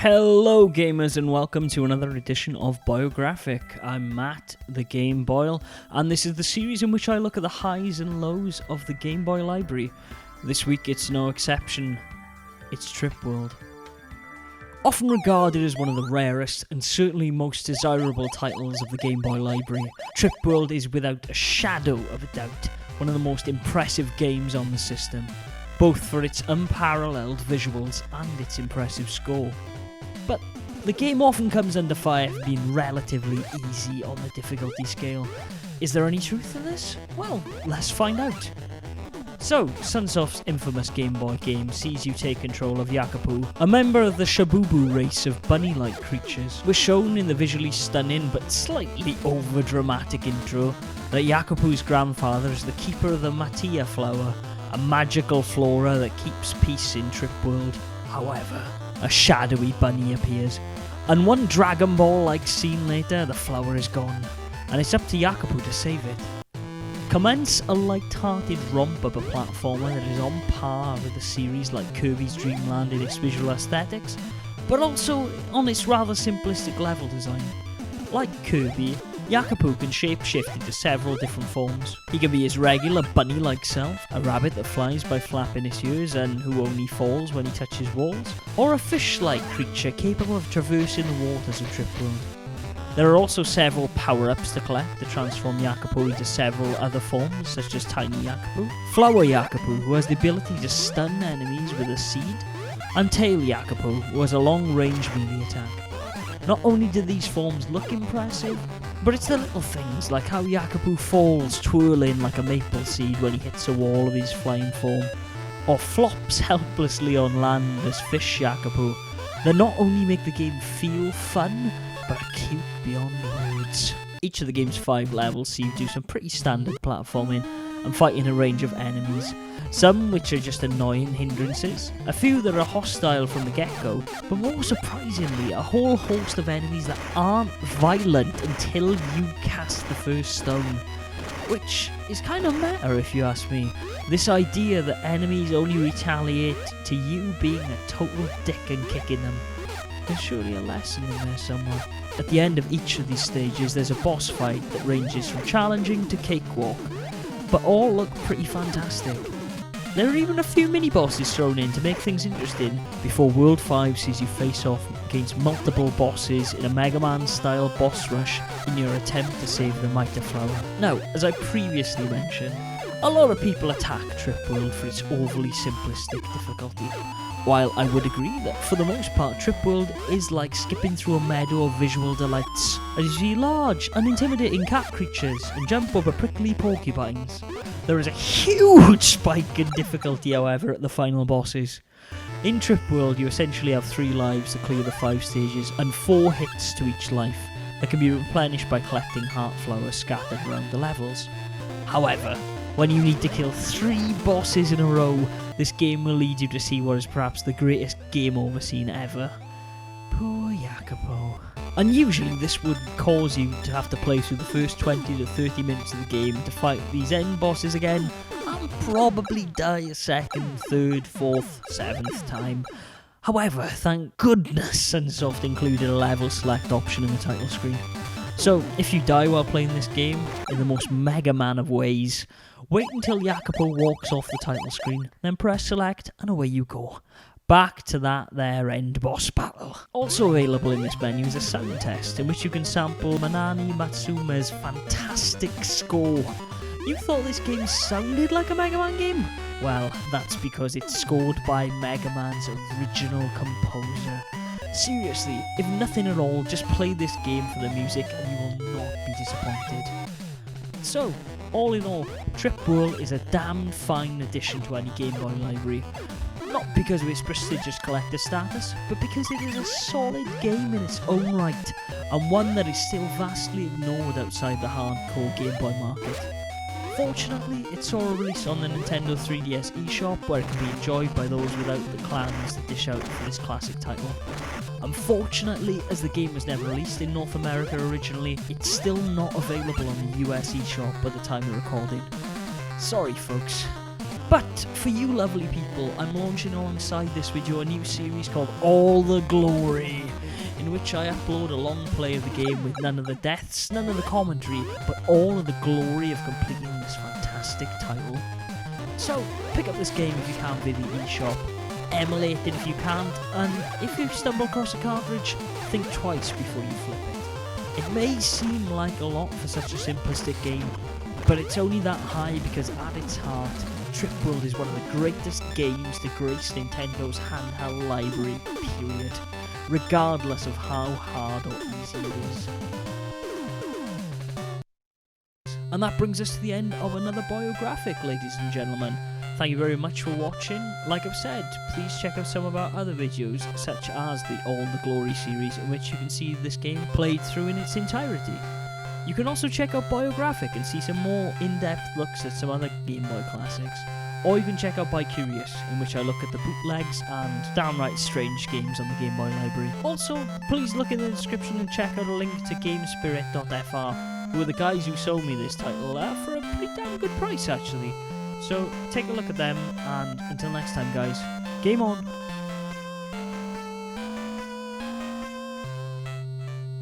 Hello gamers and welcome to another edition of Boyographic. I'm Matt, the Game Boyle, and this is the series in which I look at the highs and lows of the Game Boy library. This week it's no exception, it's Trip World. Often regarded as one of the rarest and certainly most desirable titles of the Game Boy library, Trip World is without a shadow of a doubt one of the most impressive games on the system, both for its unparalleled visuals and its impressive score. But the game often comes under fire for being relatively easy on the difficulty scale. Is there any truth in this? Well, let's find out. So, Sunsoft's infamous Game Boy game sees you take control of Yakupo, a member of the Shabubu race of bunny-like creatures. We're shown in the visually stunning but slightly over-dramatic intro that Yakupo's grandfather is the keeper of the Mattia flower, a magical flora that keeps peace in Trip World. However, a shadowy bunny appears, and one Dragon Ball-like scene later, the flower is gone, and it's up to Yakupo to save it. Commence a light-hearted romp of a platformer that is on par with a series like Kirby's Dream Land in its visual aesthetics, but also on its rather simplistic level design. Like Kirby, Yakupo can shapeshift into several different forms. He can be his regular bunny-like self, a rabbit that flies by flapping his ears and who only falls when he touches walls, or a fish-like creature capable of traversing the waters of Trip World. There are also several power-ups to collect to transform Yakupo into several other forms, such as Tiny Yakupo, Flower Yakupo, who has the ability to stun enemies with a seed, and Tail Yakupo, who has a long-range melee attack. Not only do these forms look impressive, but it's the little things like how Yakupo falls twirling like a maple seed when he hits a wall of his flying form, or flops helplessly on land as Fish Yakupo, that not only make the game feel fun, but are cute beyond words. Each of the game's 5 levels see you do some pretty standard platforming and fighting a range of enemies, some which are just annoying hindrances, a few that are hostile from the get-go, but more surprisingly a whole host of enemies that aren't violent until you cast the first stone, which is kind of meta if you ask me. This idea that enemies only retaliate to you being a total dick and kicking them. There's surely a lesson in there somewhere. At the end of each of these stages there's a boss fight that ranges from challenging to cakewalk, but all look pretty fantastic. There are even a few mini-bosses thrown in to make things interesting before World 5 sees you face off against multiple bosses in a Mega Man style boss rush in your attempt to save the Mitre Flower. Now, as I previously mentioned, a lot of people attack Trip World for its overly simplistic difficulty. While I would agree that for the most part Trip World is like skipping through a meadow of visual delights, as you see large, unintimidating cat creatures and jump over prickly porcupines. There is a huge spike in difficulty, however, at the final bosses. In Trip World you essentially have 3 lives to clear the 5 stages and 4 hits to each life that can be replenished by collecting heart flowers scattered around the levels. However, when you need to kill 3 bosses in a row, this game will lead you to see what is perhaps the greatest game over scene ever. Poor Yakupo. And usually this would cause you to have to play through the first 20 to 30 minutes of the game to fight these end bosses again, and probably die a 2nd, 3rd, 4th, 7th time. However, thank goodness Sunsoft included a level select option in the title screen. So, if you die while playing this game, in the most Mega Man of ways, wait until Yakupo walks off the title screen, then press select and away you go. Back to that there end boss battle. Also available in this menu is a sound test in which you can sample Manani Matsuma's fantastic score. You thought this game sounded like a Mega Man game? Well, that's because it's scored by Mega Man's original composer. Seriously, if nothing at all, just play this game for the music and you will not be disappointed. So, all in all, Trip World is a damned fine addition to any Game Boy library. Not because of its prestigious collector status, but because it is a solid game in its own right, and one that is still vastly ignored outside the hardcore Game Boy market. Fortunately, it saw a release on the Nintendo 3DS eShop where it can be enjoyed by those without the clams that dish out for this classic title. Unfortunately, as the game was never released in North America originally, it's still not available on the US eShop by the time of recording. Sorry folks. But for you lovely people, I'm launching alongside this video a new series called All the Glory, in which I upload a long play of the game with none of the deaths, none of the commentary, but all of the glory of completing this fantastic title. So pick up this game if you can via the eShop, emulate it if you can't, and if you stumble across a cartridge, think twice before you flip it. It may seem like a lot for such a simplistic game, but it's only that high because at its heart, Trip World is one of the greatest games to grace Nintendo's handheld library, period, regardless of how hard or easy it is. And that brings us to the end of another Boyographic, ladies and gentlemen. Thank you very much for watching. Like I've said, please check out some of our other videos, such as the All the Glory series, in which you can see this game played through in its entirety. You can also check out Boyographic and see some more in-depth looks at some other Game Boy classics. Or you can check out Boycurious, in which I look at the bootlegs and downright strange games on the Game Boy library. Also, please look in the description and check out a link to GameSpirit.fr, who are the guys who sold me this title for a pretty damn good price actually. So take a look at them, and until next time guys, game on!